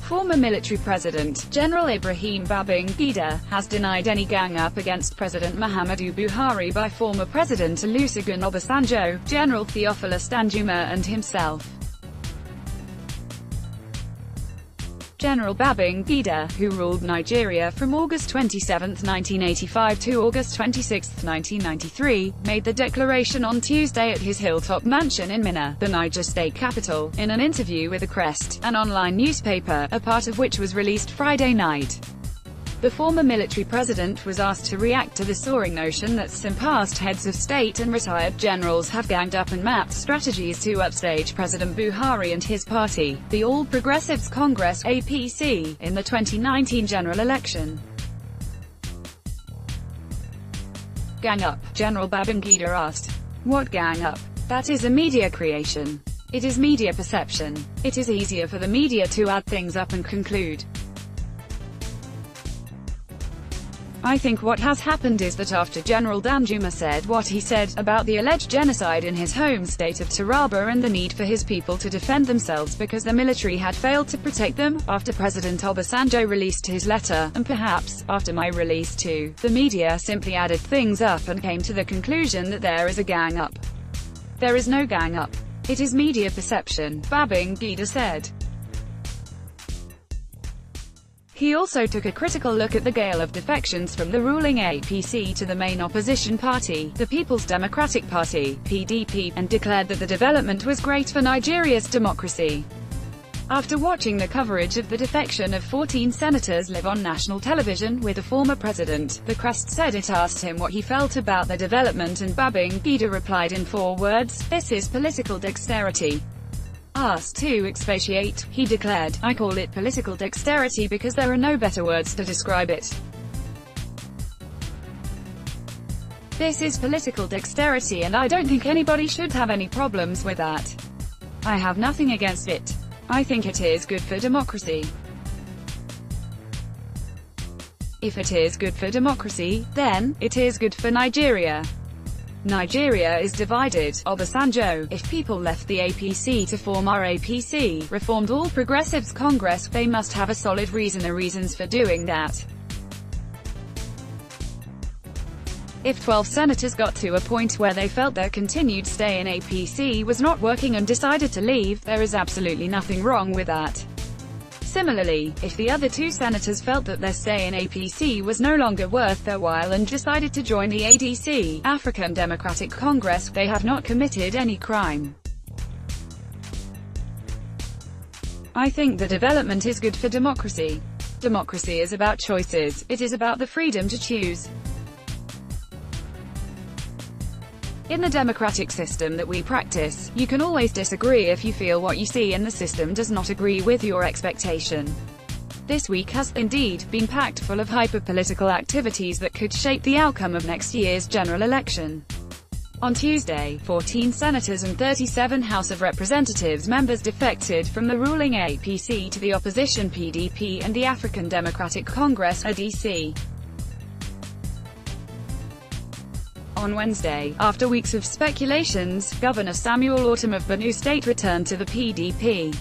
Former military president, General Ibrahim Babangida, has denied any gang-up against President Muhammadu Buhari by former President Olusegun Obasanjo, General Theophilus Danjuma and himself. General Babangida, who ruled Nigeria from August 27, 1985 to August 26, 1993, made the declaration on Tuesday at his hilltop mansion in Minna, the Niger state capital, in an interview with The Crest, an online newspaper, a part of which was released Friday night. The former military president was asked to react to the soaring notion that some past heads of state and retired generals have ganged up and mapped strategies to upstage President Buhari and his party, the All Progressives Congress (APC), in the 2019 general election. Gang up? General Babangida asked. What gang up? That is a media creation. It is media perception. It is easier for the media to add things up and conclude. I think what has happened is that after General Danjuma said what he said about the alleged genocide in his home state of Taraba and the need for his people to defend themselves because the military had failed to protect them, after President Obasanjo released his letter, and perhaps, after my release too, the media simply added things up and came to the conclusion that there is a gang up. There is no gang up. It is media perception, Babangida said. He also took a critical look at the gale of defections from the ruling APC to the main opposition party, the People's Democratic Party (PDP), and declared that the development was great for Nigeria's democracy. After watching the coverage of the defection of 14 senators live on national television with the former president, The Crest said it asked him what he felt about the development, and Babangida replied in 4 words: "This is political dexterity." Asked to expatiate, he declared, "I call it political dexterity because there are no better words to describe it. This is political dexterity and I don't think anybody should have any problems with that. I have nothing against it. I think it is good for democracy. If it is good for democracy, then it is good for Nigeria. Nigeria is divided, Obasanjo. If people left the APC to form our APC, reformed All Progressives Congress, they must have a solid reason or reasons for doing that. If 12 senators got to a point where they felt their continued stay in APC was not working and decided to leave, there is absolutely nothing wrong with that. Similarly, if the other 2 senators felt that their stay in APC was no longer worth their while and decided to join the ADC, African Democratic Congress, they have not committed any crime. I think the development is good for democracy. Democracy is about choices, it is about the freedom to choose. In the democratic system that we practice, you can always disagree if you feel what you see in the system does not agree with your expectation. This week has, indeed, been packed full of hyper-political activities that could shape the outcome of next year's general election. On Tuesday, 14 senators and 37 House of Representatives members defected from the ruling APC to the opposition PDP and the African Democratic Congress (ADC). On Wednesday, after weeks of speculations, Governor Samuel Ortom of Benue State returned to the PDP.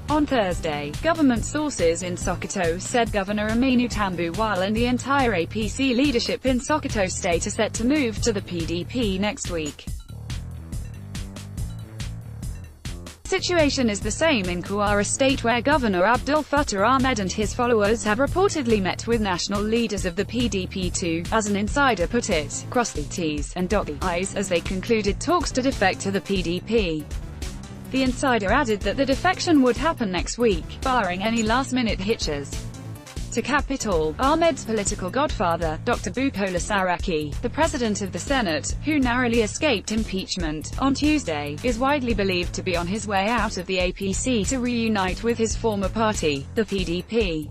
On Thursday, government sources in Sokoto said Governor Aminu Tambuwal and the entire APC leadership in Sokoto State are set to move to the PDP next week. The situation is the same in Kwara State, where Governor Abdul Fattah Ahmed and his followers have reportedly met with national leaders of the PDP to, as an insider put it, cross the T's and dot the I's as they concluded talks to defect to the PDP. The insider added that the defection would happen next week, barring any last-minute hitches. To cap it all, Ahmed's political godfather, Dr. Bukola Saraki, the president of the Senate, who narrowly escaped impeachment on Tuesday, is widely believed to be on his way out of the APC to reunite with his former party, the PDP.